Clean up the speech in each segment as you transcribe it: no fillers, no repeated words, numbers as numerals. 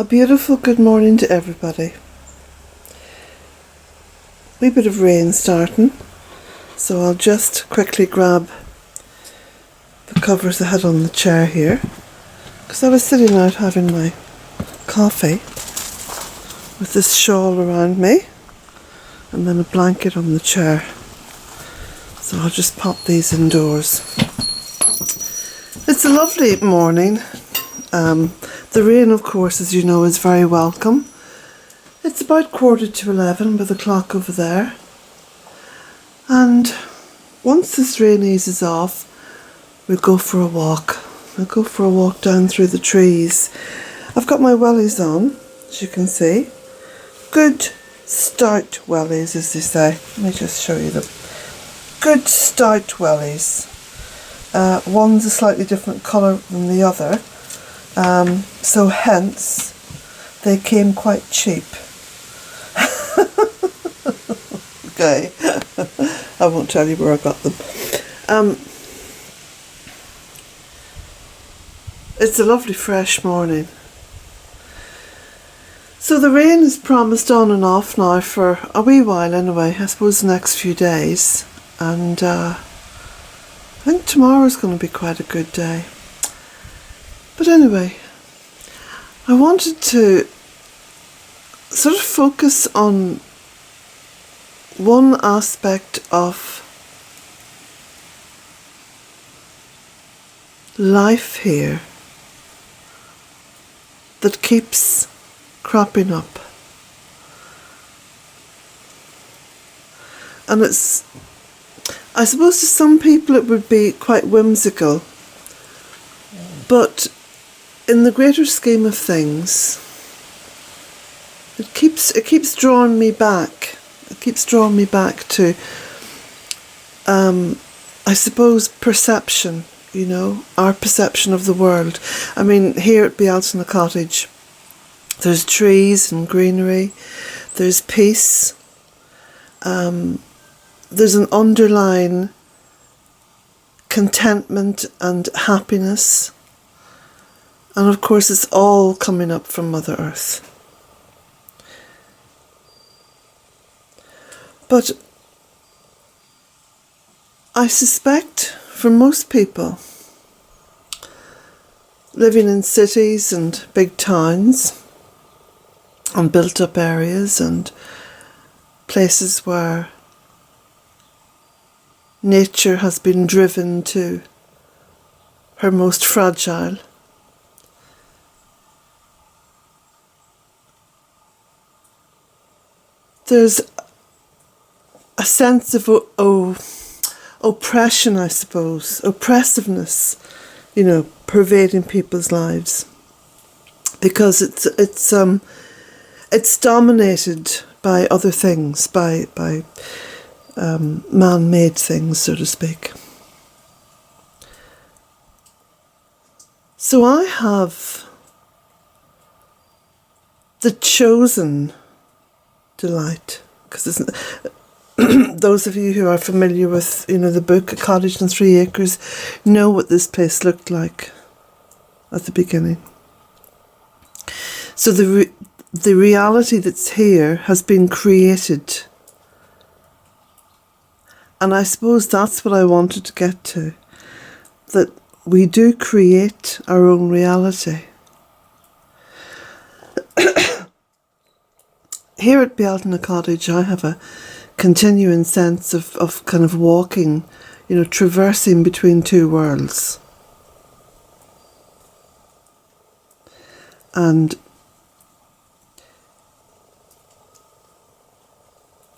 A beautiful good morning to everybody. Wee bit of rain starting, so I'll just quickly grab the covers I had on the chair here, because I was sitting out having my coffee with this shawl around me and then a blanket on the chair. So I'll just pop these indoors. It's a lovely morning. The rain, of course, as you know, is very welcome. It's about 11:15 by the clock over there. And once this rain eases off, we'll go for a walk. We'll go for a walk down through the trees. I've got my wellies on, as you can see. Good stout wellies, as they say. Let me just show you them. Good stout wellies. One's a slightly different colour than the other. So hence, they came quite cheap. Okay, I won't tell you where I got them. It's a lovely fresh morning. So the rain is promised on and off now for a wee while anyway, I suppose the next few days. And I think tomorrow's going to be quite a good day. But anyway, I wanted to sort of focus on one aspect of life here that keeps cropping up. And it's, I suppose to some people it would be quite whimsical, but in the greater scheme of things, it keeps drawing me back. It keeps drawing me back to, I suppose, perception. You know, our perception of the world. I mean, here at Bealtaine Cottage, there's trees and greenery. There's peace. There's an underlying contentment and happiness. And of course, it's all coming up from Mother Earth. But I suspect for most people living in cities and big towns and built up areas and places where nature has been driven to her most fragile, there's a sense of oppression, I suppose, oppressiveness, you know, pervading people's lives, because it's dominated by other things, by man-made things, so to speak. So I have the chosen delight, because those of you who are familiar with, you know, the book A Cottage on 3 Acres know what this place looked like at the beginning. So the reality that's here has been created. And I suppose that's what I wanted to get to, that we do create our own reality. Here at Bealtaine Cottage, I have a continuing sense of kind of walking, you know, traversing between two worlds. And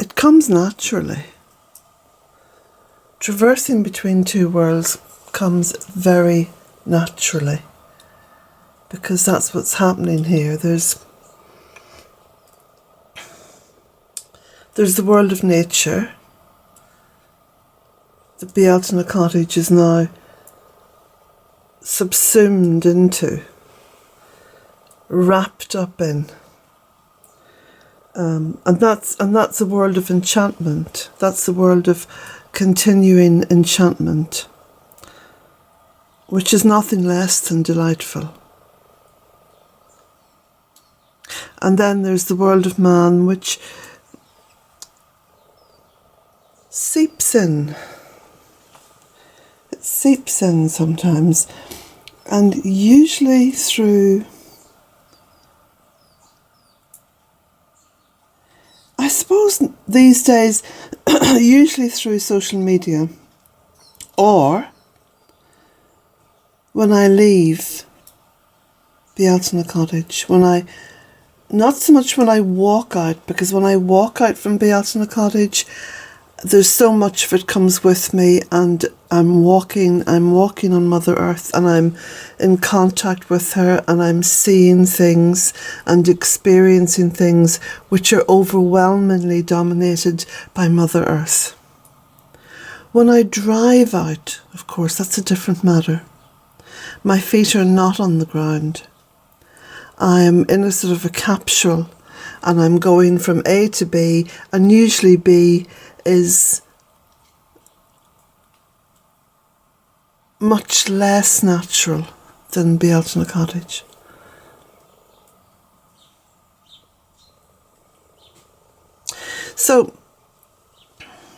it comes naturally. Traversing between two worlds comes very naturally, because that's what's happening here. There's the world of nature. The Bealtaine Cottage is now subsumed into, wrapped up in, and that's a world of enchantment. That's the world of continuing enchantment, which is nothing less than delightful. And then there's the world of man, which seeps in. It seeps in sometimes, and usually through, I suppose these days, usually through social media, or when I leave Bealtaine Cottage, not so much when I walk out, because when I walk out from Bealtaine Cottage, there's so much of it comes with me, and I'm walking on Mother Earth, and I'm in contact with her, and I'm seeing things and experiencing things which are overwhelmingly dominated by Mother Earth. When I drive out, of course, that's a different matter. My feet are not on the ground. I am in a sort of a capsule, and I'm going from A to B, and usually B is much less natural than Bealtaine Cottage. So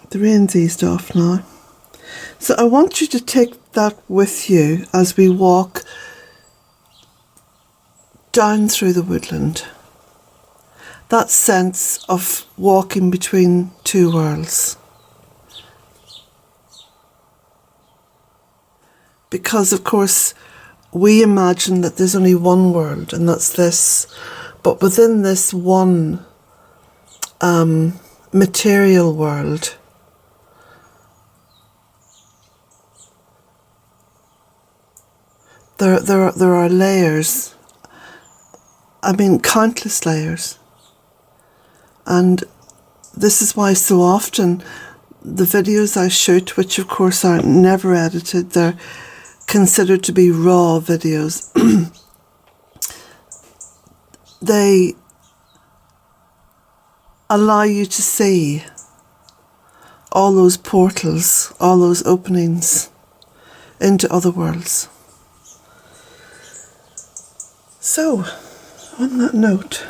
the rain's eased off now. So I want you to take that with you as we walk down through the woodland. That sense of walking between two worlds. Because, of course, we imagine that there's only one world, and that's this. But within this one material world, there are layers. I mean, countless layers. And this is why so often the videos I shoot, which of course are never edited, they're considered to be raw videos. They allow you to see all those portals, all those openings into other worlds. So, on that note,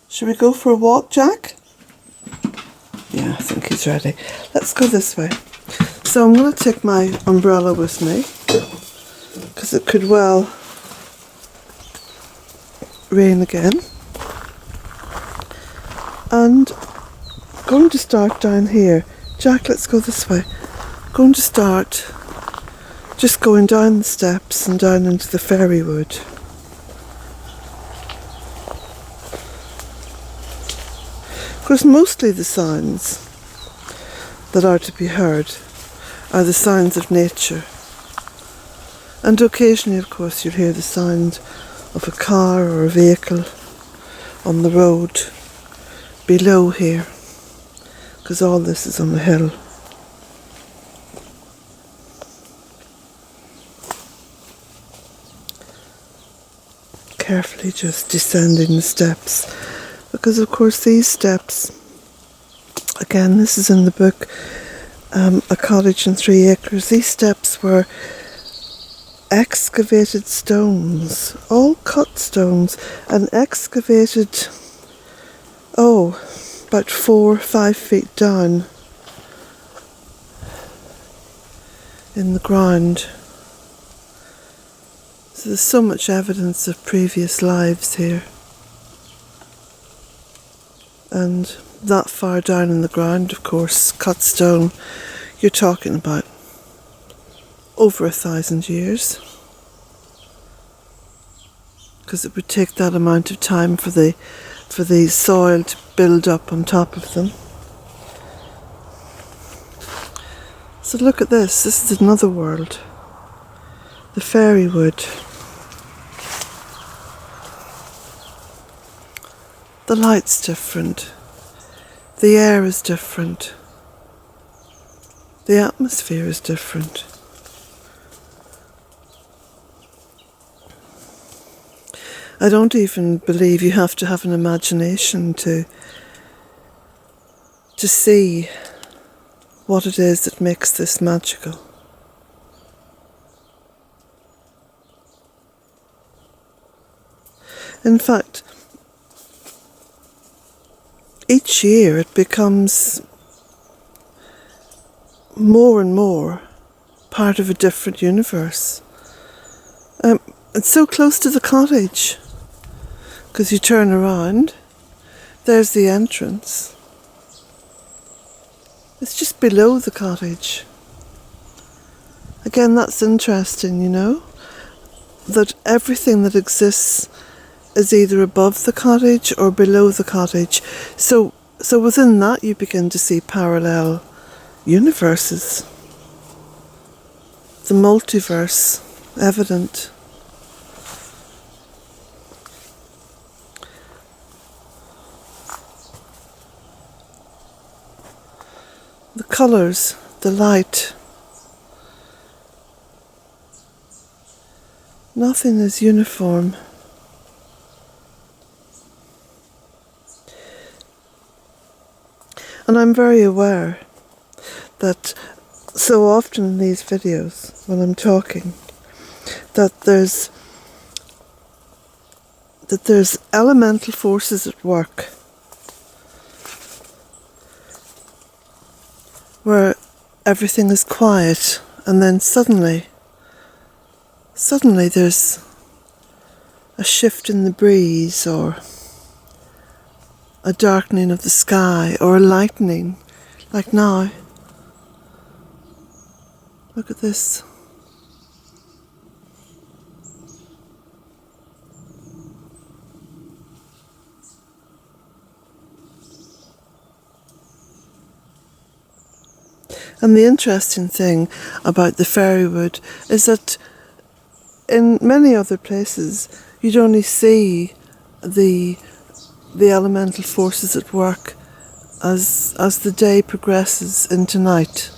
should we go for a walk, Jack? Yeah, I think he's ready. Let's go this way. So I'm going to take my umbrella with me, because it could well rain again. And I'm going to start down here. Jack, let's go this way. I'm going to start just going down the steps and down into the fairy wood. Of course, mostly the sounds that are to be heard are the sounds of nature. And occasionally, of course, you'll hear the sound of a car or a vehicle on the road below here, because all this is on the hill. Carefully just descending the steps, because of course these steps, again, this is in the book, A Cottage in 3 Acres, these steps were excavated stones, all cut stones, and excavated, about 4 or 5 feet down in the ground. So there's so much evidence of previous lives here. And that far down in the ground, of course, cut stone, you're talking about over 1,000 years. Because it would take that amount of time for the soil to build up on top of them. So look at this. This is another world. The fairy wood. The light's different. The air is different. The atmosphere is different. I don't even believe you have to have an imagination to see what it is that makes this magical. In fact, each year it becomes more and more part of a different universe. It's so close to the cottage, because you turn around, there's the entrance. It's just below the cottage. Again, that's interesting, you know, that everything that exists is either above the cottage or below the cottage. So within that you begin to see parallel universes. The multiverse evident. The colours, the light. Nothing is uniform. And I'm very aware that so often in these videos, when I'm talking, that there's elemental forces at work where everything is quiet, and then suddenly there's a shift in the breeze, or a darkening of the sky, or a lightening, like now. Look at this. And the interesting thing about the fairywood is that in many other places you'd only see the elemental forces at work as the day progresses into night.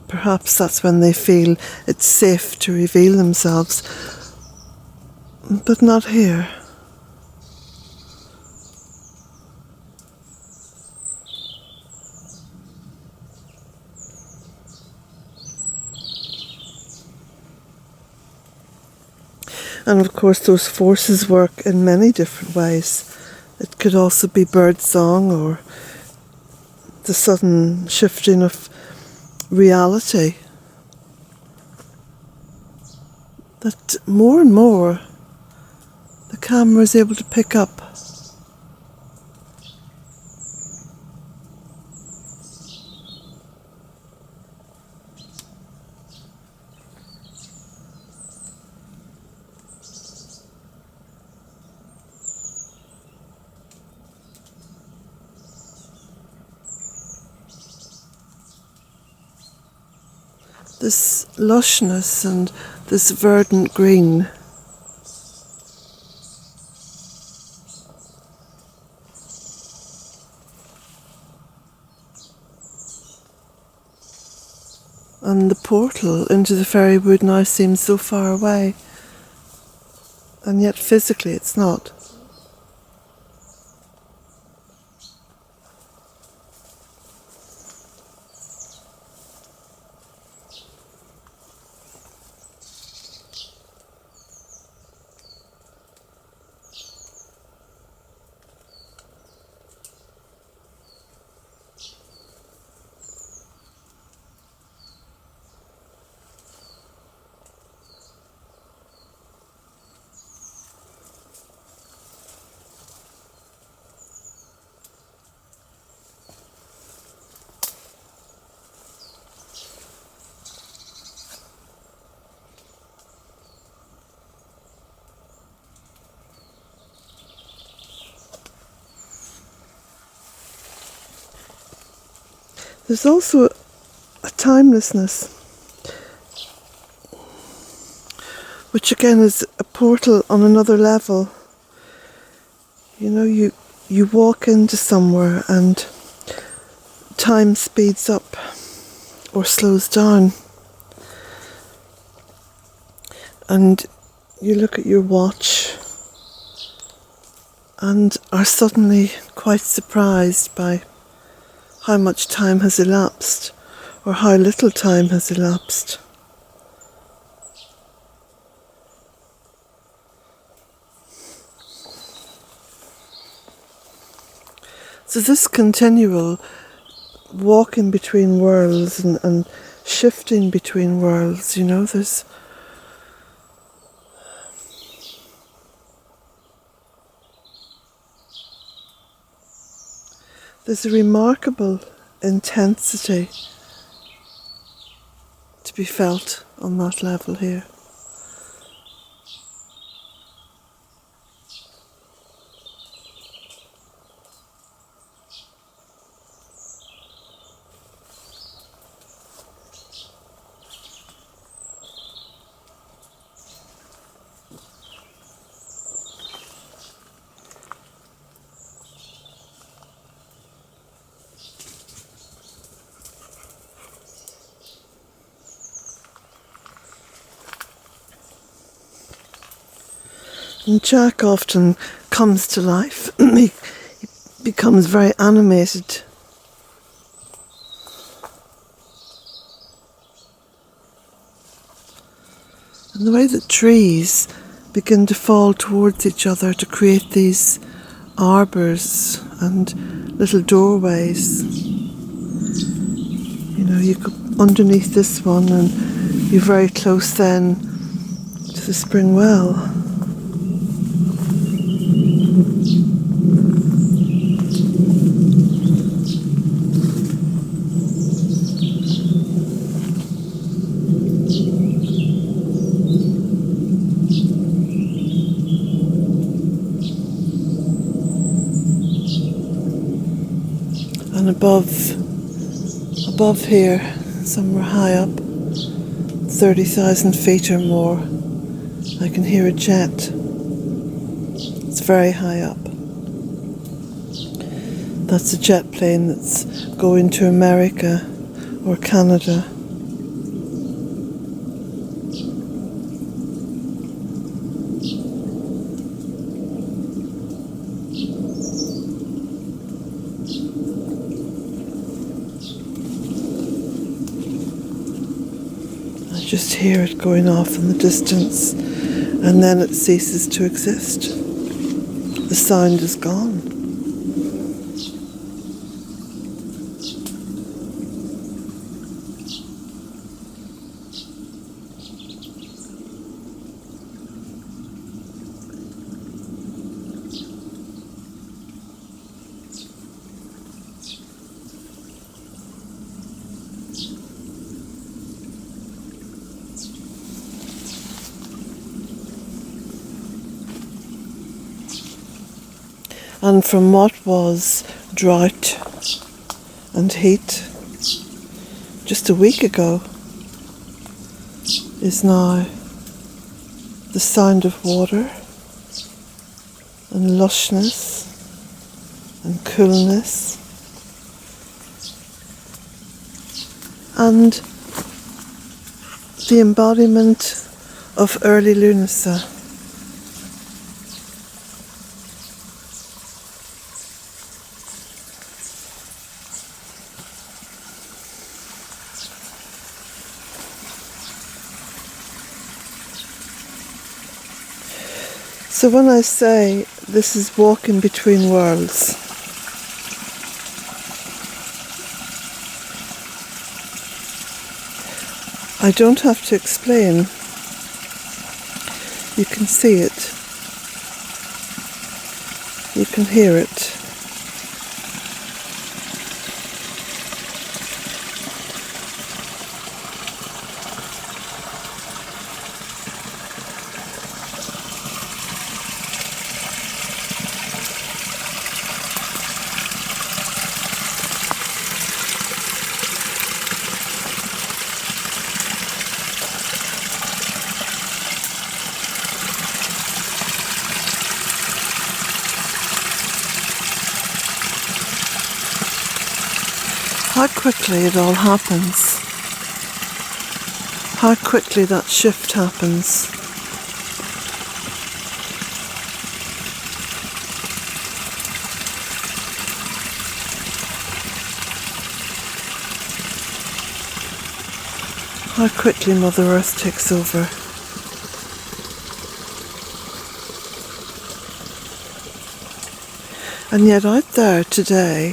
Perhaps that's when they feel it's safe to reveal themselves, but not here. And of course those forces work in many different ways. It could also be bird song, or the sudden shifting of reality. That more and more the camera is able to pick up. This lushness and this verdant green. And the portal into the fairywood now seems so far away, and yet physically it's not. There's also a timelessness, which again is a portal on another level. You know, you walk into somewhere and time speeds up or slows down, and you look at your watch and are suddenly quite surprised by how much time has elapsed, or how little time has elapsed. So this continual walking between worlds and shifting between worlds, you know, there's a remarkable intensity to be felt on that level here. And Jack often comes to life. He becomes very animated. And the way that trees begin to fall towards each other to create these arbours and little doorways. You know, you go underneath this one and you're very close then to the spring well. And above here, somewhere high up, 30,000 feet or more, I can hear a jet. It's very high up. That's a jet plane that's going to America or Canada. Just hear it going off in the distance, and then it ceases to exist. The sound is gone. And from what was drought and heat just a week ago is now the sound of water and lushness and coolness and the embodiment of early Lunasa. So when I say this is walking between worlds, I don't have to explain. You can see it. You can hear it. How quickly it all happens. How quickly that shift happens. How quickly Mother Earth takes over. And yet out there today,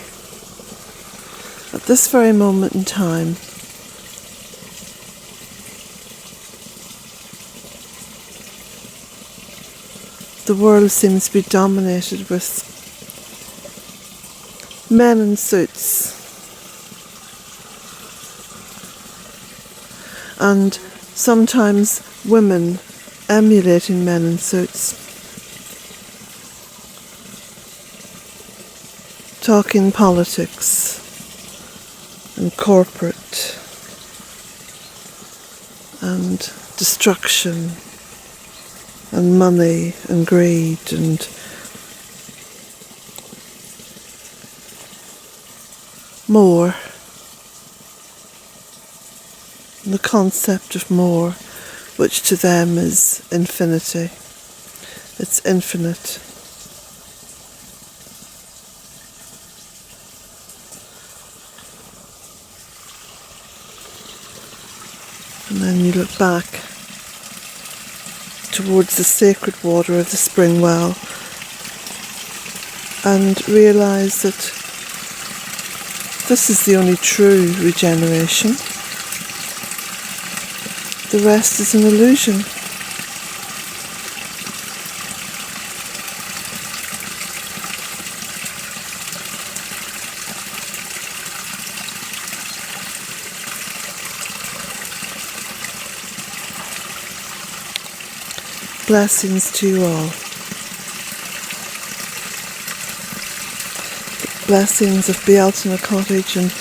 at this very moment in time, the world seems to be dominated with men in suits and sometimes women emulating men in suits, talking politics and corporate and destruction and money and greed and more. The concept of more, which to them is infinity. It's infinite. And then you look back towards the sacred water of the spring well and realise that this is the only true regeneration. The rest is an illusion. Blessings to you all. Blessings of Bealtaine Cottage and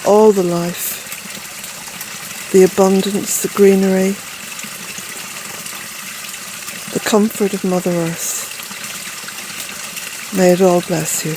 all the life, the abundance, the greenery, the comfort of Mother Earth. May it all bless you.